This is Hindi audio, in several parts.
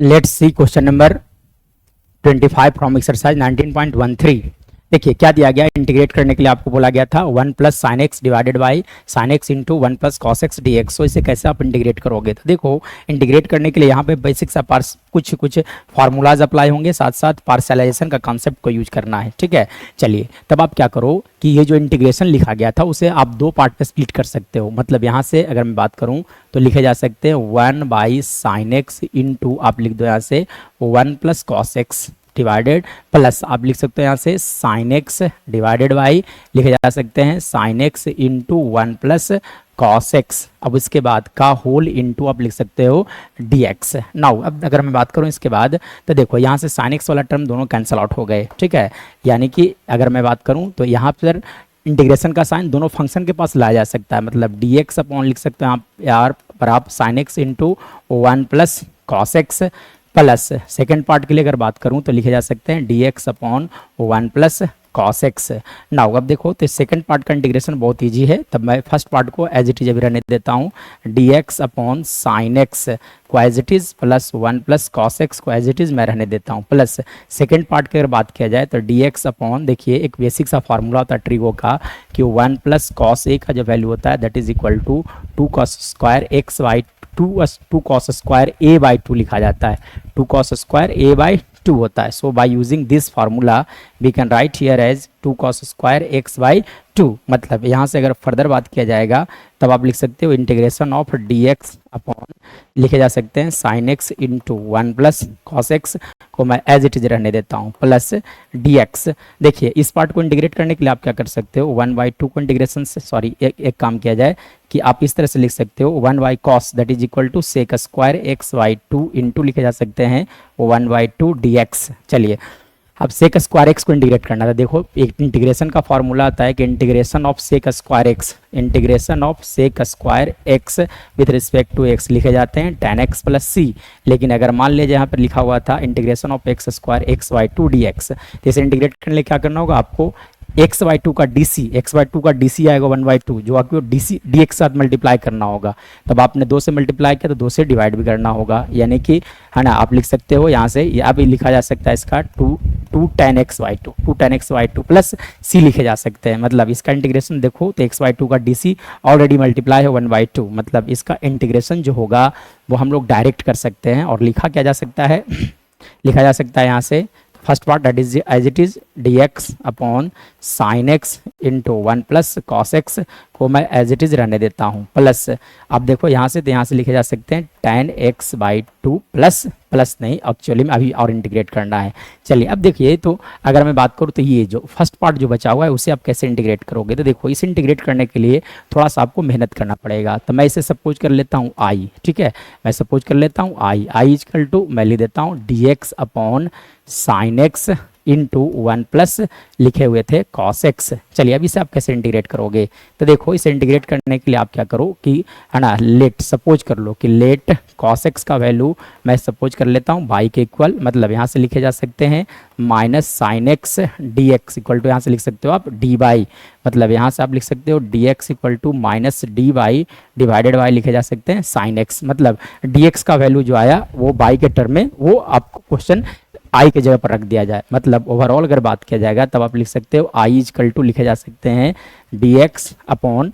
Let's see question number 25 from exercise 19.13। देखिए क्या दिया गया, इंटीग्रेट करने के लिए आपको बोला गया था 1 plus sine x divided by sine x into 1 plus cos x d x. तो इसे कैसे आप इंटीग्रेट करोगे? तो देखो इंटीग्रेट करने के लिए यहाँ पे बेसिक सा कुछ फार्मूलाज अप्लाई होंगे, साथ साथ पार्शलाइजेशन का कॉन्सेप्ट को यूज करना है। ठीक है, चलिए तब आप क्या करो कि ये जो इंटीग्रेशन लिखा गया था उसे आप दो पार्ट में स्प्लिट कर सकते हो। मतलब यहाँ से अगर मैं बात करूँ तो लिखे जा सकते हैं 1 बाई साइन एक्स इंटू आप लिख दो यहाँ से 1 plus cos x divided plus आप लिख सकते हो यहाँ से साइन एक्स डिवाइडेड बाई लिखे जा सकते हैं sine x into 1 plus cos x. अब इसके बाद का होल इंटू आप लिख सकते हो डी एक्स। नाउ अब अगर मैं बात करूँ इसके बाद तो देखो यहाँ से साइन एक्स वाला टर्म दोनों कैंसिल आउट हो गए। ठीक है, यानी कि अगर मैं बात करूँ तो यहाँ पर इंटीग्रेशन का साइन दोनों फंक्शन के पास लाया जा सकता है। मतलब डी एक्स अपॉन लिख सकते हैं आप यार पर आप sign x into 1 plus cos x plus second part के लिए अगर बात करूं तो लिखे जा सकते हैं d x upon 1 plus cos x. Now अब देखो तो सेकंड पार्ट का इंटीग्रेशन बहुत इजी है, तब मैं फर्स्ट पार्ट को एज इट इज अभी रहने देता हूँ। D x upon sine x को as it is plus 1 plus cos x को एज इट इज मैं रहने देता हूँ प्लस सेकंड पार्ट की अगर बात किया जाए तो डी एक्स अपॉन देखिए एक बेसिक सा फार्मूला होता है ट्रिगो का कि 1 प्लस कॉस ए का जो वैल्यू होता है that is equal to 2 cos square x by 2 cos square a by 2 लिखा जाता है। 2 कॉस स्क्वायर ए बाई 2 होता है। So by using this formula we can write here as 2 cos square x by 2। मतलब यहाँ से अगर फर्दर बात किया जाएगा तब आप लिख सकते हो integration of D x upon लिखे जा सकते हैं sine x into 1 plus cos x को मैं एज इट इज रहने देता हूँ प्लस डी एक्स। देखिए इस पार्ट को इंटीग्रेट करने के लिए आप क्या कर सकते हो 1/2 को इंटीग्रेशन से एक काम किया जाए कि आप इस तरह से लिख सकते हो 1 by cos that is equal to sec square x by 2 into लिखे जा सकते हैं 1/2 डी एक्स। चलिए अब सेक स्क्वायर एक्स को इंटीग्रेट करना था। देखो एक इंटीग्रेशन का फॉर्मूला आता है कि integration of sec square x, integration of sec square x with respect to x लिखे जाते हैं tan x प्लस सी। लेकिन अगर मान लीजिए यहाँ पर लिखा हुआ था integration of x square x by 2 D x, तो इसे इंटीग्रेट करने के लिए क्या करना होगा आपको एक्स बाई 2 का डी सी आएगा 1/2 जो आपको डी एक्स के साथ मल्टीप्लाई करना होगा। तब आपने 2 से मल्टीप्लाई किया तो 2 से डिवाइड भी करना होगा, यानी कि है ना आप लिख सकते हो यहाँ से या भी लिखा जा सकता है इसका 2 tan x by 2 plus c लिखे जा सकते हैं। मतलब इसका इंटीग्रेशन देखो तो एक्स बाई 2 का डी सी ऑलरेडी मल्टीप्लाई है 1/2। मतलब इसका इंटीग्रेशन जो होगा वो हम लोग डायरेक्ट कर सकते हैं और लिखा क्या जा सकता है लिखा जा सकता है यहाँ से first part that is as it is d x upon sine x into 1 plus cos x को मैं एज इट इज रहने देता हूँ प्लस अब देखो यहाँ से तो यहाँ से लिखे जा सकते हैं tan x बाई 2 प्लस नहीं एक्चुअली में अभी और इंटीग्रेट करना है। चलिए अब देखिए तो अगर मैं बात करूँ तो ये जो फर्स्ट पार्ट जो बचा हुआ है उसे आप कैसे इंटीग्रेट करोगे? तो देखो इसे इंटीग्रेट करने के लिए थोड़ा सा आपको मेहनत करना पड़ेगा। तो मैं इसे सपोज कर लेता हूँ आई। ठीक है, मैं सपोज कर लेता हूँ आई इजकल टू मैं लिख देता हूँ d x upon sine x into 1 plus लिखे हुए थे कॉस एक्स। चलिए अब इसे आप कैसे इंटीग्रेट करोगे? तो देखो इसे इंटीग्रेट करने के लिए आप क्या करो कि है ना लेट सपोज कर लो कि लेट कॉस एक्स का वैल्यू मैं सपोज कर लेता हूँ बाई के इक्वल। मतलब यहाँ से लिखे जा सकते हैं minus sine x d x equal to यहाँ से लिख सकते हो आप डी बाई। मतलब यहाँ से आप लिख सकते हो d x equal to minus d y divided by लिखे जा सकते हैं साइन एक्स। मतलब डी एक्स का वैल्यू जो आया वो बाई के टर्म में वो आपको क्वेश्चन आई के जगह पर रख दिया जाए। मतलब ओवरऑल अगर बात किया जाएगा तब आप लिख सकते हो आई इजकल टू लिखे जा सकते हैं d x upon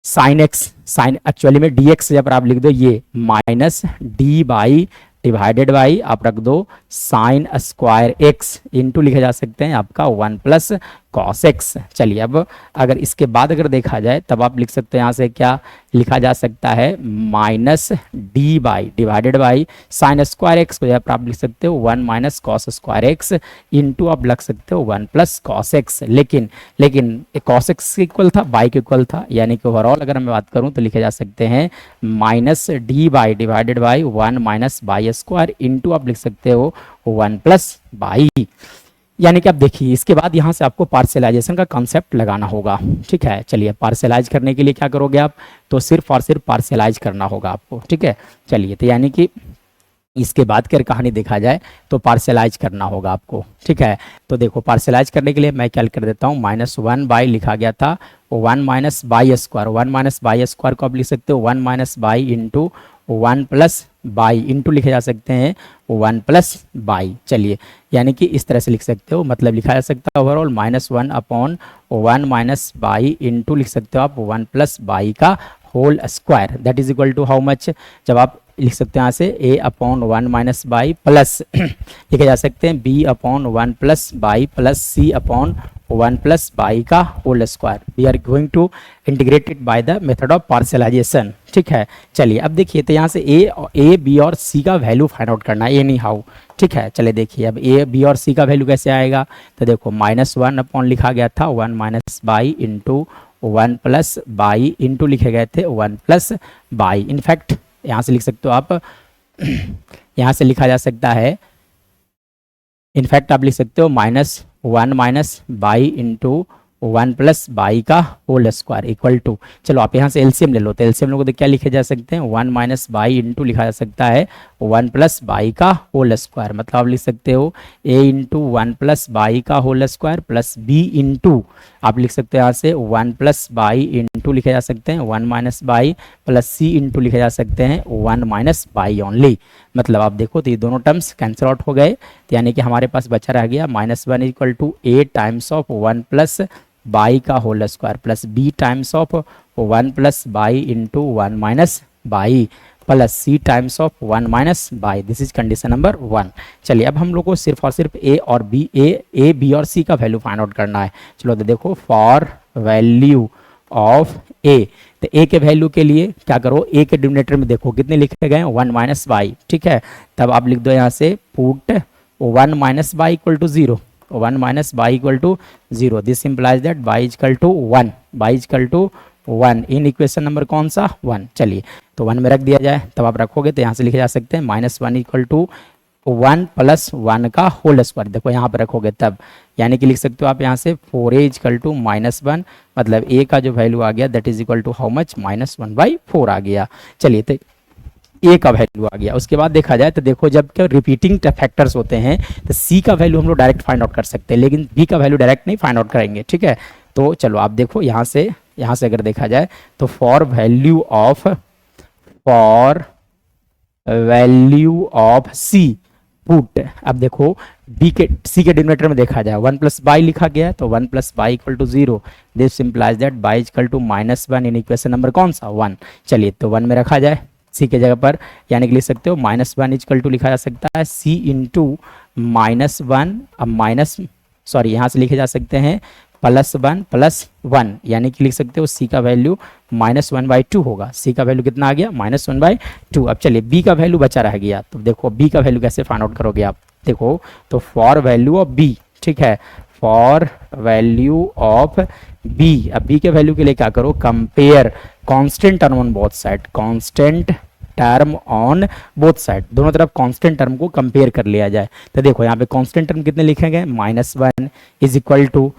sine x. Sine actually में डी एक्स जगह पर आप लिख दो ये minus d y divided by आप रख दो साइन स्क्वायर एक्स इंटू लिखे जा सकते हैं आपका 1 प्लस कॉस एक्स। चलिए अब अगर इसके बाद अगर देखा जाए तब आप लिख सकते हैं यहाँ से क्या लिखा जा सकता है minus d y divided by sine square x को यहाँ पर आप लिख सकते हो 1 minus cos square x into आप लग सकते हो 1 प्लस कॉस एक्स। लेकिन कॉस एक्स के इक्वल था बाई के इक्वल था, यानी कि ओवरऑल अगर मैं बात करूँ तो लिखे जा सकते हैं minus d y divided by 1 minus by square into आप लिख सकते हो 1 प्लस बाई। यानी कि आप देखिए इसके बाद यहाँ से आपको पार्शलाइजेशन का कॉन्सेप्ट लगाना होगा। ठीक है, चलिए पार्शलाइज करने के लिए क्या करोगे आप? तो सिर्फ और सिर्फ पार्शलाइज करना होगा आपको। ठीक है, चलिए तो यानी कि इसके बाद की कहानी देखा जाए तो पार्शलाइज करना होगा आपको। ठीक है, तो देखो पार्शलाइज करने के लिए मैं क्या कर देता हूँ -1 बाई लिखा गया था 1 माइनस बाई स्क्वायर को आप लिख सकते हो 1 minus y into 1 plus y into लिखे जा सकते हैं 1 प्लस बाई। चलिए यानी कि इस तरह से लिख सकते हो, मतलब लिखा जा सकता है overall -1 upon 1 minus y into लिख सकते हो आप 1 प्लस बाई का whole square, that is equal to how much. जब आप लिख सकते हैं यहाँ से a upon 1 minus y plus लिखे जा सकते हैं b upon 1 plus y plus c upon 1 plus y का whole square. We are going to integrate it by the method of partialisation. ठीक है, चलिए अब देखिए, तो यहाँ से a b और c का वैल्यू फाइंड आउट करना है एनी हाउ। ठीक है, चलिए देखिए अब a b और c का वैल्यू कैसे आएगा, तो देखो -1 अपॉन लिखा गया था 1 minus y into 1 plus y into लिखे गए थे 1 प्लस बाई। इनफैक्ट यहाँ से लिख सकते हो आप यहाँ से लिखा जा सकता है, इनफैक्ट आप लिख सकते हो -1 minus y into 1 plus y का होल स्क्वायर इक्वल टू, चलो आप यहाँ से एलसीएम ले लो, तो एलसीएम लोगों को क्या लिखे जा सकते हैं 1 माइनस बाई इंटू लिखा जा सकता है 1 प्लस बाई का होल स्क्वायर। मतलब आप लिख सकते हो a इंटू 1 प्लस बाई का whole square plus b into आप लिख सकते हो यहाँ से 1 प्लस बाई इंटू लिखे जा सकते हैं 1 minus y plus c into लिखे जा सकते हैं 1 माइनस बाई ओनली। मतलब आप देखो तो ये दोनों टर्म्स कैंसिल आउट हो गए, तो यानी कि हमारे पास बचा रह गया -1 equal to a times of 1 plus y का whole square plus b times of 1 plus y into 1 minus y plus c times of 1 minus y. This is condition number 1। चलिए अब हम लोग को सिर्फ और सिर्फ a और b और c का वैल्यू फाइंड आउट करना है। चलो तो देखो फॉर वैल्यू ऑफ a, तो a के वैल्यू के लिए क्या करो, a के डिनोमिनेटर में देखो कितने लिखे गए हैं 1 माइनस बाई। ठीक है, तब आप लिख दो यहाँ से put 1 minus y equal to 0, 1 minus y equal to 0। This implies that y equal to 1, y equal to 1 in equation number कौन सा 1। चलिए तो 1 में रख दिया जाए, तब आप रखोगे तो यहाँ से लिखे जा सकते हैं -1 इक्वल टू 1 प्लस 1 का होल स्क्वायर। देखो यहाँ पर रखोगे तब, यानी कि लिख सकते हो आप यहाँ से 4a इक्वल टू -1, मतलब a का जो वैल्यू आ गया that is equal to how much -1/4 आ गया। चलिए तो a का वैल्यू आ गया। उसके बाद देखा जाए तो देखो जब क्या रिपीटिंग फैक्टर्स होते हैं तो c का वैल्यू हम लोग डायरेक्ट फाइंड आउट कर सकते हैं, लेकिन b का वैल्यू डायरेक्ट नहीं फाइंड आउट करेंगे। ठीक है, तो चलो आप देखो यहाँ से अगर देखा जाए तो for value of c put, अब देखो c के डिनोमिनेटर में देखा जाए 1 प्लस बाई लिखा गया है, तो 1 plus y equal to 0। This implies that y equal to -1 in equation number कौन सा 1। चलिए तो 1 में रखा जाए c के जगह पर, यानी कि लिख सकते हो -1 इक्वल टू लिखा जा सकता है c इंटू -1, अब यहाँ से लिखे जा सकते हैं +1 प्लस 1, यानी कि लिख सकते हो c का वैल्यू -1/2 होगा। c का वैल्यू कितना आ गया -1/2। अब चलिए b का वैल्यू बचा रह गया, तो देखो b का वैल्यू कैसे फाइंड आउट करोगे आप, देखो तो फॉर वैल्यू ऑफ b, ठीक है, फॉर वैल्यू ऑफ b, अब b के वैल्यू के लिए क्या करो, compare constant term on both side, constant term on both side, दोनों तरफ कांस्टेंट टर्म को कंपेयर कर लिया जाए। तो देखो यहाँ पे कांस्टेंट टर्म कितने लिखे गए -1 इज इक्वल टू,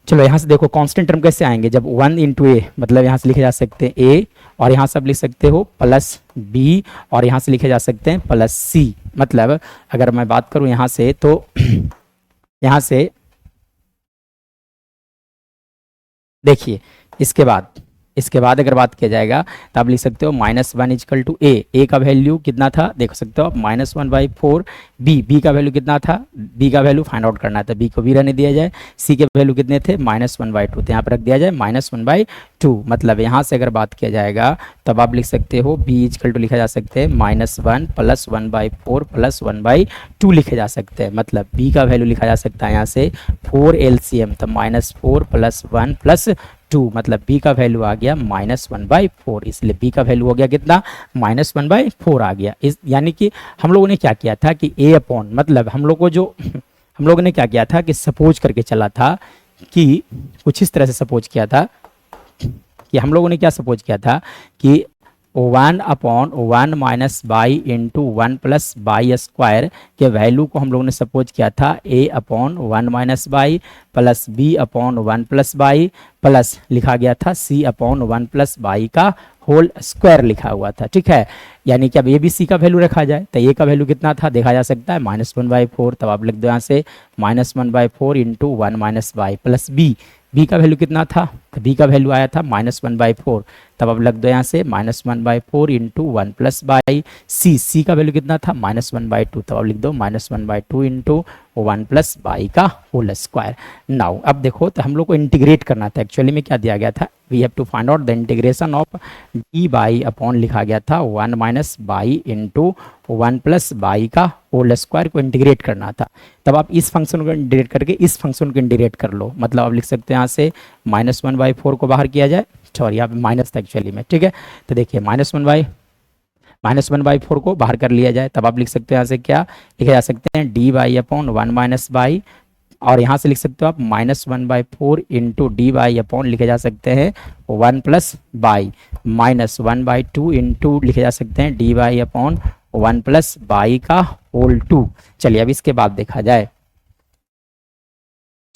चलो यहाँ से देखो कांस्टेंट टर्म कैसे आएंगे, जब 1 इंटू ए, मतलब यहाँ से लिखे जा सकते हैं a, और यहाँ से आप लिख सकते हो प्लस b, और यहाँ से लिखे जा सकते हैं प्लस c। मतलब अगर मैं बात करूँ यहाँ से तो यहाँ से देखिए इसके बाद अगर बात किया जाएगा तो आप लिख सकते हो -1 इक्वल टू a का वैल्यू कितना था देख सकते हो आप -1/4, b का वैल्यू कितना था, b का वैल्यू फाइंड आउट करना था, b को भी रहने दिया जाए, c के वैल्यू कितने थे -1/2, तो यहाँ पर रख दिया जाए -1/2। मतलब यहाँ से अगर बात किया जाएगा तब आप लिख सकते हो b इक्वल टू लिखा जा सकते हैं -1 प्लस 1/4 प्लस 1/2 लिखे जा सकते हैं। मतलब b का वैल्यू लिखा जा सकता है यहाँ से 4 LCM, तो -4 प्लस 1 प्लस 2, मतलब b का वैल्यू आ गया -1/4, इसलिए b का वैल्यू हो गया कितना -1/4 आ गया। इस यानी कि हम लोगों ने क्या किया था कि a अपॉन, मतलब हम लोगों ने क्या किया था कि सपोज करके चला था कि कुछ इस तरह से सपोज किया था कि हम लोगों ने क्या सपोज किया था कि 1/1 minus y into 1 plus by square के वैल्यू को हम लोगों ने सपोज किया था a/1 minus y plus b/1 plus y plus लिखा गया था c/1 प्लस बाई का होल स्क्वायर लिखा हुआ था। ठीक है, यानी कि अब ए बी सी का वैल्यू रखा जाए तो ए का वैल्यू कितना था देखा जा सकता है -1/4, तब आप लिख दो यहाँ से -1/4 into 1 minus y plus b का वैल्यू कितना था, तो b का वैल्यू आया था -1/4, तब अब लग दो यहाँ से -1/4 इंटू 1 प्लस बाई सी का वैल्यू कितना था -1/2, तब अब लिख दो -1/2 इंटू 1 प्लस बाई का होल स्क्वायर। नाउ अब देखो तो हम लोग को इंटीग्रेट करना था, एक्चुअली में क्या दिया गया था, we have to find out the integration of d y upon लिखा गया था 1 minus y into 1 plus y का होल स्क्वायर को इंटीग्रेट करना था। तब आप इस फंक्शन को इंटीग्रेट करके इस फंक्शन को इंटीग्रेट कर लो, मतलब आप लिख सकते हैं यहाँ से -1/4 को बाहर किया जाए, सॉरी यहाँ पे माइनस था एक्चुअली में, ठीक है। तो देखिए -1/4 को बाहर कर लिया जाए, तब आप लिख सकते हो यहाँ से क्या लिखे जा सकते हैं D y upon 1 minus by, और यहाँ से लिख सकते हो आप -1/4 इंटू डी बाई अपॉन लिखे जा सकते हैं 1 प्लस बाई -1/2 इंटू लिखे जा सकते हैं D y upon 1 plus y का होल 2। चलिए अब इसके बाद देखा जाए,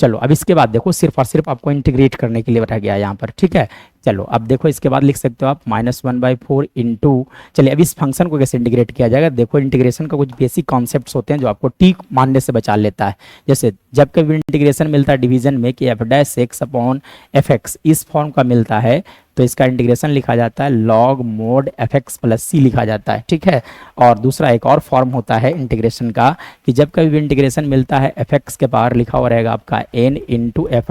चलो अब इसके बाद देखो सिर्फ और सिर्फ आपको इंटीग्रेट करने के लिए बताया गया है यहाँ पर, ठीक है। चलो अब देखो इसके बाद लिख सकते हो आप -1/4 इंटू, चलिए अब इस फंक्शन को कैसे इंटीग्रेट किया जाएगा। देखो इंटीग्रेशन का कुछ बेसिक कॉन्सेप्ट्स होते हैं जो आपको टी मानने से बचा लेता है। जैसे जब कभी इंटीग्रेशन मिलता है डिवीजन में कि f' अपॉन fx इस फॉर्म का मिलता है, तो इसका इंटीग्रेशन लिखा जाता है log mod fx प्लस सी लिखा जाता है, ठीक है। और दूसरा एक और फॉर्म होता है इंटीग्रेशन का कि जब कभी भी इंटीग्रेशन मिलता है fx के पावर लिखा हुआ रहेगा आपका n इंटू f'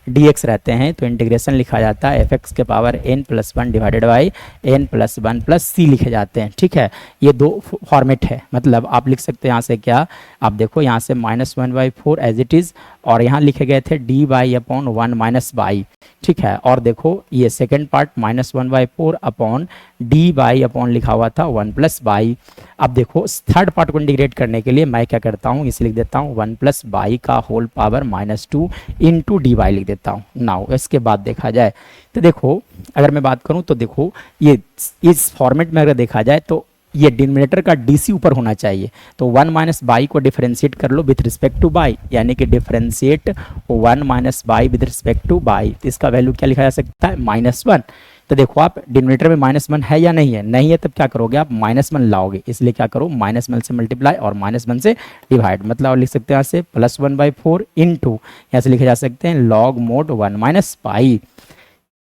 dx रहते हैं, तो इंटीग्रेशन लिखा जाता है fx के power n+1 divided by n+1 plus c लिखे जाते हैं, ठीक है। ये दो फॉर्मेट है, मतलब आप लिख सकते हैं यहाँ से क्या, आप देखो यहाँ से -1/4 एज इट इज़, और यहाँ लिखे गए थे D y upon 1 minus by, ठीक है। और देखो ये second part -1/4 upon D y upon लिखा हुआ था 1 प्लस बाई। अब देखो थर्ड पार्ट को इंटीग्रेट करने के लिए मैं क्या करता हूँ, इसे लिख देता हूँ 1 प्लस बाई का whole power -2 into d y लिख देता हूँ। नाउ इसके बाद देखा जाए तो देखो अगर मैं बात करूँ तो देखो ये इस फॉर्मेट में अगर देखा जाए तो ये डिनोमिनेटर का डीसी ऊपर होना चाहिए, तो 1 माइनस बाई को डिफरेंशिएट कर लो विथ रिस्पेक्ट टू बाई, यानी कि differentiate 1 minus by with respect two by, इसका वैल्यू क्या लिखा जा सकता है -1। तो देखो आप डिनोमिनेटर में -1 है या नहीं है, नहीं है तब क्या करोगे आप -1 लाओगे, इसलिए क्या करो -1 से मल्टीप्लाई और -1 से डिवाइड, मतलब लिख सकते हैं यहाँ से +1/4 इंटू यहाँ से लिखे जा सकते हैं log mod 1 माइनस बाई।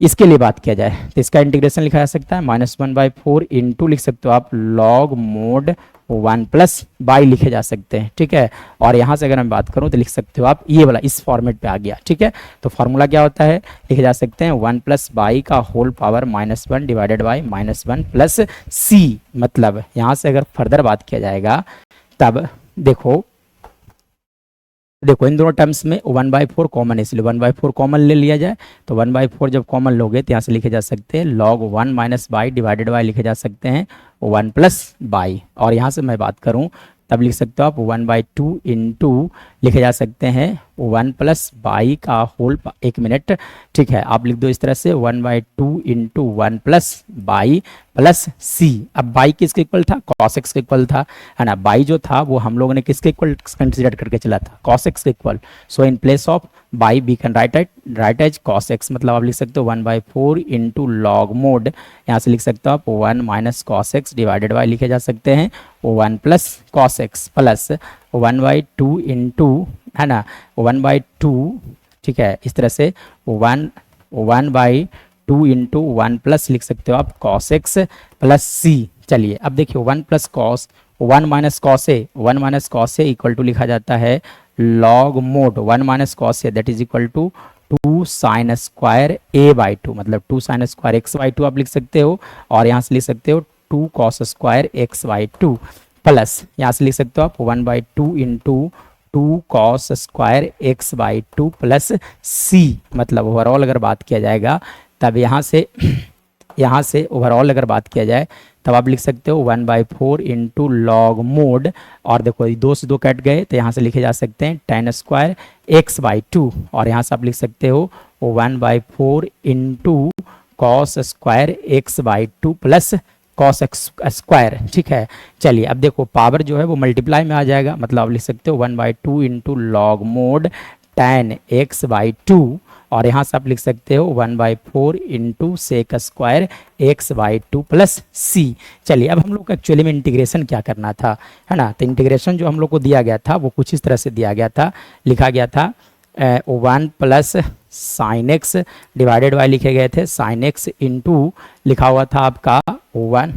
इसके लिए बात किया जाए तो इसका इंटीग्रेशन लिखा जा सकता है -1/4 इंटू लिख सकते हो आप log mod 1 प्लस बाई लिखे जा सकते हैं, ठीक है। और यहाँ से अगर मैं बात करूँ तो लिख सकते हो आप ये वाला इस फॉर्मेट पे आ गया, ठीक है। तो फॉर्मूला क्या होता है, लिखे जा सकते हैं 1 प्लस बाई का whole power -1 divided by -1 plus c. मतलब यहाँ से अगर फर्दर बात किया जाएगा तब देखो इन दोनों टर्म्स में 1/4 कॉमन है, इसलिए 1/4 कॉमन ले लिया जाए, तो 1/4 जब कॉमन लोगे तो यहाँ से लिखे जा सकते हैं log 1 minus by divided by लिखे जा सकते हैं 1 प्लस बाई। और यहाँ से मैं बात करूँ तब लिख सकते हो आप 1/2 इंटू लिखे जा सकते हैं 1 प्लस बाई का होल, एक मिनट, ठीक है। आप लिख दो इस तरह से 1/2 इंटू 1 प्लस बाई प्लस सी। अब बाई किसके इक्वल था, cos x के इक्वल था, है ना। बाई जो था वो हम लोगों ने किसके इक्वल कंसिडर करके चला था, cos x के equal. So in place of y we can write as cos x, मतलब आप लिख सकते हो 1/4 इंटू log mod, यहाँ से लिख सकते हो आप 1 minus cos x divided by लिखे जा सकते हैं 1 plus cos x plus 1/2 into, है ना, 1/2, ठीक है। इस तरह से 1/2 इंटू 1 प्लस लिख सकते हो आप cos x प्लस c। चलिए अब देखिए 1 plus cos 1 minus cos a equal to लिखा जाता है log mod 1 minus cos a that is equal to 2 sine square a/2, मतलब 2 साइन स्क्वायर x/2 आप लिख सकते हो, और यहाँ से लिख सकते हो 2 cos स्क्वायर x/2 प्लस यहाँ से लिख सकते हो आप 1/2 into 2 cos square x/2 plus c। मतलब ओवरऑल अगर बात किया जाएगा तब यहाँ से ओवरऑल अगर बात किया जाए तब आप लिख सकते हो 1/4 इंटू log mod, और देखो 2 से 2 कट गए तो यहाँ से लिखे जा सकते हैं tan स्क्वायर x/2, और यहाँ से आप लिख सकते हो 1/4 into cos square x/2 plus cos x square, ठीक है। चलिए अब देखो पावर जो है वो मल्टीप्लाई में आ जाएगा, मतलब आप लिख सकते हो 1/2 into log mod tan x/2, और यहाँ से आप लिख सकते हो 1/4 into sec square x/2 plus c। चलिए अब हम लोग को एक्चुअली में इंटीग्रेशन क्या करना था, है ना। तो इंटीग्रेशन जो हम लोग को दिया गया था वो कुछ इस तरह से दिया गया था, लिखा गया था 1 plus sine x divided by लिखे गए थे साइन एक्स इंटू लिखा हुआ था आपका 1,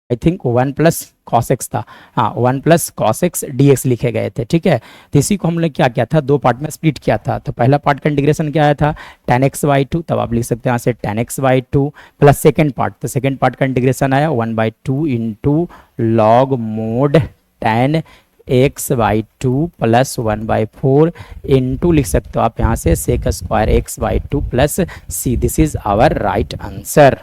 I think 1 plus cos x था, हाँ 1 plus cos x d x लिखे गए थे, ठीक है। तो इसी को हमने क्या किया था, दो पार्ट में स्प्लिट किया था। तो पहला पार्ट का इंटीग्रेशन क्या आया था, tan x बाई 2, तब आप लिख सकते हैं यहाँ से tan x by 2 plus second part, तो सेकेंड पार्ट का इंटीग्रेशन आया 1/2 into log mod tan x by 2 plus 1/4 into लिख सकते हो आप यहाँ से sec square x by 2 plus c। This is our right answer.